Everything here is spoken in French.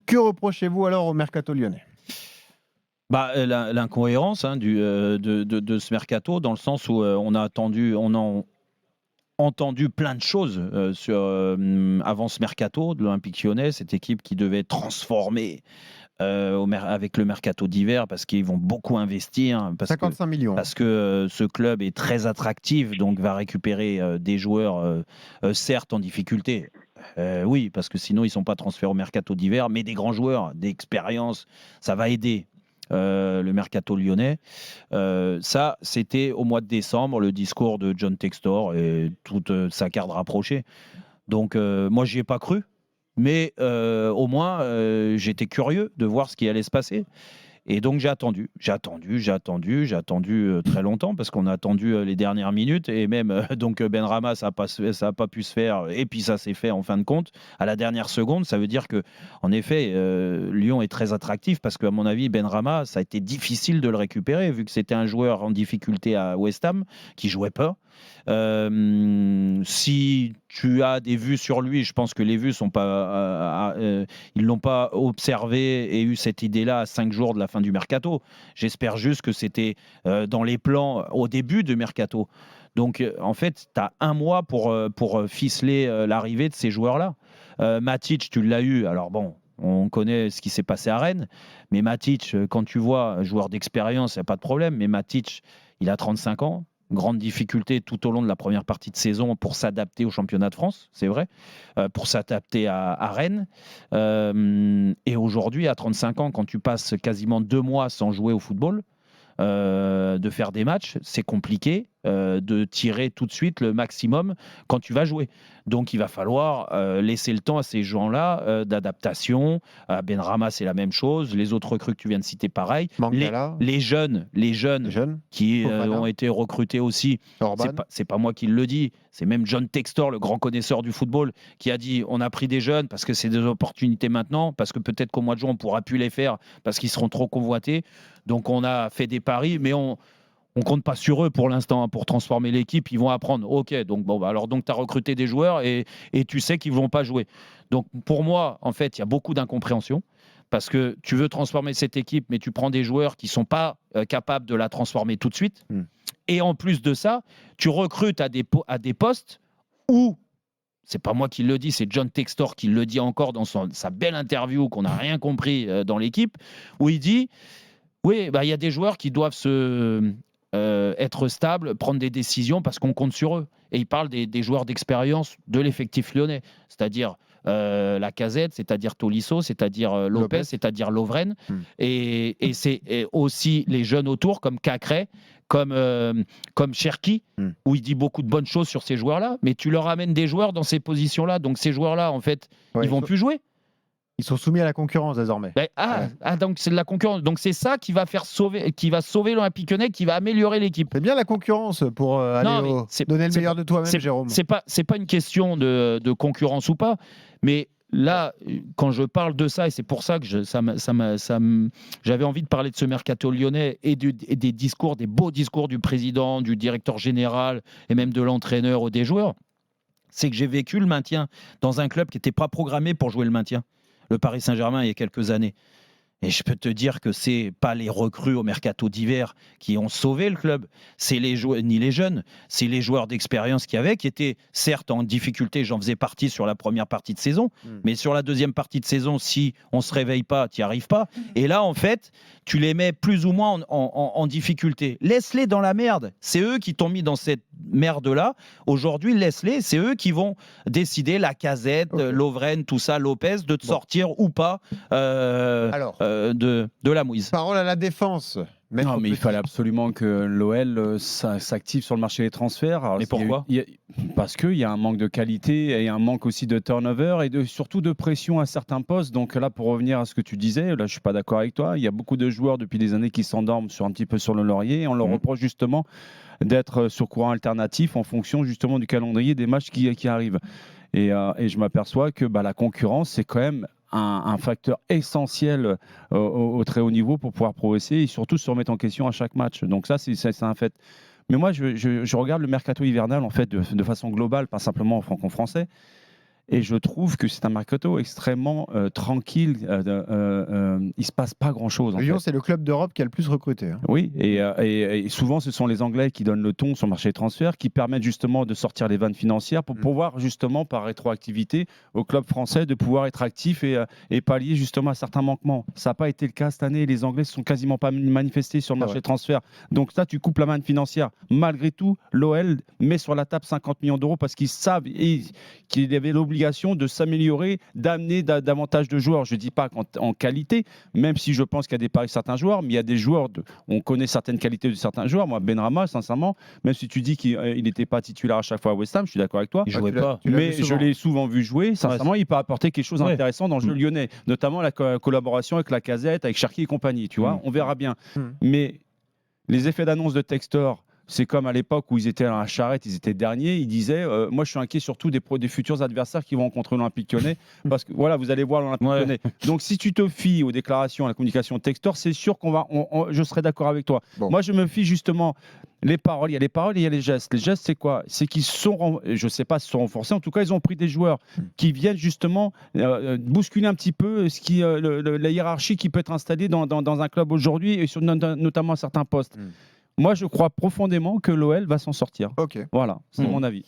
Que reprochez-vous alors au mercato lyonnais ? L'incohérence de ce mercato, dans le sens où on a entendu plein de choses avant ce mercato de l'Olympique Lyonnais, cette équipe qui devait transformer avec le mercato d'hiver parce qu'ils vont beaucoup investir. 55 millions. Parce que ce club est très attractif, donc va récupérer des joueurs, certes en difficulté. Oui, parce que sinon ils ne sont pas transférés au mercato d'hiver, mais des grands joueurs, d'expérience, ça va aider. Le mercato lyonnais. Ça, c'était au mois de décembre, le discours de John Textor et toute sa carte rapprochée. Donc, moi, j'y ai pas cru, mais au moins, j'étais curieux de voir ce qui allait se passer. Et donc j'ai attendu très longtemps parce qu'on a attendu les dernières minutes et même donc Benrahma ça a pas pu se faire et puis ça s'est fait en fin de compte à la dernière seconde. Ça veut dire que en effet Lyon est très attractif parce qu'à mon avis Benrahma ça a été difficile de le récupérer vu que c'était un joueur en difficulté à West Ham qui jouait pas. Si tu as des vues sur lui, je pense que les vues sont pas, ils l'ont pas observé et eu cette idée-là à 5 jours de la fin du mercato. J'espère juste que c'était dans les plans au début du mercato. Donc en fait, tu as un mois pour ficeler l'arrivée de ces joueurs-là. Matic, tu l'as eu. Alors bon. On connaît ce qui s'est passé à Rennes, mais Matic, quand tu vois un joueur d'expérience, il n'y a pas de problème. Mais Matic, il a 35 ans. Grande difficulté tout au long de la première partie de saison pour s'adapter au championnat de France, c'est vrai, pour s'adapter à Rennes. Et aujourd'hui, à 35 ans, quand tu passes quasiment 2 mois sans jouer au football, de faire des matchs, c'est compliqué de tirer tout de suite le maximum quand tu vas jouer. Donc il va falloir laisser le temps à ces gens-là d'adaptation. Benrahma, c'est la même chose. Les autres recrues que tu viens de citer, pareil. Les jeunes qui ont été recrutés aussi. C'est pas moi qui le dis. C'est même John Textor, le grand connaisseur du football, qui a dit on a pris des jeunes parce que c'est des opportunités maintenant, parce que peut-être qu'au mois de juin, on ne pourra plus les faire parce qu'ils seront trop convoités. Donc on a fait des paris, mais on compte pas sur eux pour l'instant pour transformer l'équipe. Ils vont apprendre. Ok, donc alors tu as recruté des joueurs et tu sais qu'ils vont pas jouer. Donc pour moi, en fait, il y a beaucoup d'incompréhension parce que tu veux transformer cette équipe, mais tu prends des joueurs qui sont pas capables de la transformer tout de suite. Et en plus de ça, tu recrutes à des postes où c'est pas moi qui le dis, c'est John Textor qui le dit encore dans sa belle interview qu'on n'a rien compris dans l'équipe, où il dit oui, il y a des joueurs qui doivent être stables, prendre des décisions parce qu'on compte sur eux. Et il parle des joueurs d'expérience de l'effectif lyonnais, c'est-à-dire Lacazette, c'est-à-dire Tolisso, c'est-à-dire Lopez, c'est-à-dire Lovren. Et c'est aussi les jeunes autour comme Cacré, comme Cherki, où il dit beaucoup de bonnes choses sur ces joueurs-là. Mais tu leur amènes des joueurs dans ces positions-là. Donc ces joueurs-là, en fait, ils vont plus jouer. Ils sont soumis à la concurrence désormais. Donc c'est de la concurrence. Donc c'est ça qui va sauver l'Olympique Lyonnais, qui va améliorer l'équipe. C'est bien la concurrence pour donner le meilleur de toi-même, Jérôme. C'est pas une question de concurrence ou pas, mais là, quand je parle de ça, et c'est pour ça que j'avais envie de parler de ce mercato lyonnais et des discours, des beaux discours du président, du directeur général et même de l'entraîneur ou des joueurs, c'est que j'ai vécu le maintien dans un club qui n'était pas programmé pour jouer le maintien. Le Paris Saint-Germain il y a quelques années. Et je peux te dire que c'est pas les recrues au mercato d'hiver qui ont sauvé le club, c'est ni les jeunes, c'est les joueurs d'expérience qui étaient certes en difficulté, j'en faisais partie sur la première partie de saison, mais sur la deuxième partie de saison, si on se réveille pas, tu n'y arrives pas. Et là, en fait, tu les mets plus ou moins en difficulté. Laisse-les dans la merde. C'est eux qui t'ont mis dans cette merde-là. Aujourd'hui, laisse-les. C'est eux qui vont décider, Lacazette, Lovren, tout ça, Lopez, de te sortir ou pas. De la mouise. Parole à la défense. Non, mais il fallait absolument que l'OL s'active sur le marché des transferts. Alors, mais pourquoi ? Parce qu'il y a un manque de qualité et un manque aussi de turnover et surtout de pression à certains postes. Donc là, pour revenir à ce que tu disais, là, je ne suis pas d'accord avec toi. Il y a beaucoup de joueurs depuis des années qui s'endorment un petit peu sur le laurier. Et on leur reproche justement d'être sur courant alternatif en fonction justement du calendrier des matchs qui arrivent. Et je m'aperçois que la concurrence, c'est quand même un facteur essentiel au très haut niveau pour pouvoir progresser et surtout se remettre en question à chaque match. Donc ça, c'est un fait. Mais moi, je regarde le mercato hivernal en fait de façon globale, pas simplement en franco-français. Et je trouve que c'est un mercato extrêmement tranquille. Il ne se passe pas grand-chose. Lyon, c'est le club d'Europe qui a le plus recruté. Oui, et souvent, ce sont les Anglais qui donnent le ton sur le marché des transferts, qui permettent justement de sortir les vannes financières pour pouvoir justement, par rétroactivité, au club français de pouvoir être actif et pallier justement à certains manquements. Ça n'a pas été le cas cette année. Les Anglais ne se sont quasiment pas manifestés sur le marché des transferts. Donc ça, tu coupes la manne financière. Malgré tout, l'OL met sur la table 50 millions d'euros parce qu'ils savent qu'il y avait l'obligation de s'améliorer, d'amener davantage de joueurs. Je ne dis pas en qualité, même si je pense qu'il y a des paris de certains joueurs, mais il y a des joueurs, on connaît certaines qualités de certains joueurs. Moi, Benrahma, sincèrement, même si tu dis qu'il n'était pas titulaire à chaque fois à West Ham, je suis d'accord avec toi. Il jouait pas. Mais je l'ai souvent vu jouer. Sincèrement, il peut apporter quelque chose d'intéressant dans le jeu lyonnais, notamment la collaboration avec Lacazette, avec Cherki et compagnie. Tu vois, on verra bien. Mais les effets d'annonce de Textor, c'est comme à l'époque où ils étaient à la charrette, ils étaient derniers. Ils disaient moi, je suis inquiet surtout des futurs adversaires qui vont rencontrer l'Olympique Lyonnais. Parce que voilà, vous allez voir l'Olympique Lyonnais. Donc, si tu te fies aux déclarations, à la communication de Textor, c'est sûr je serai d'accord avec toi. Bon. Moi, je me fie justement. Les paroles, il y a les paroles et il y a les gestes. Les gestes, c'est quoi? C'est qu'ils sont, je ne sais pas s'ils sont renforcés, en tout cas, ils ont pris des joueurs qui viennent justement bousculer un petit peu la hiérarchie qui peut être installée dans un club aujourd'hui, et notamment à certains postes. Moi, je crois profondément que l'OL va s'en sortir. Voilà, c'est mon avis.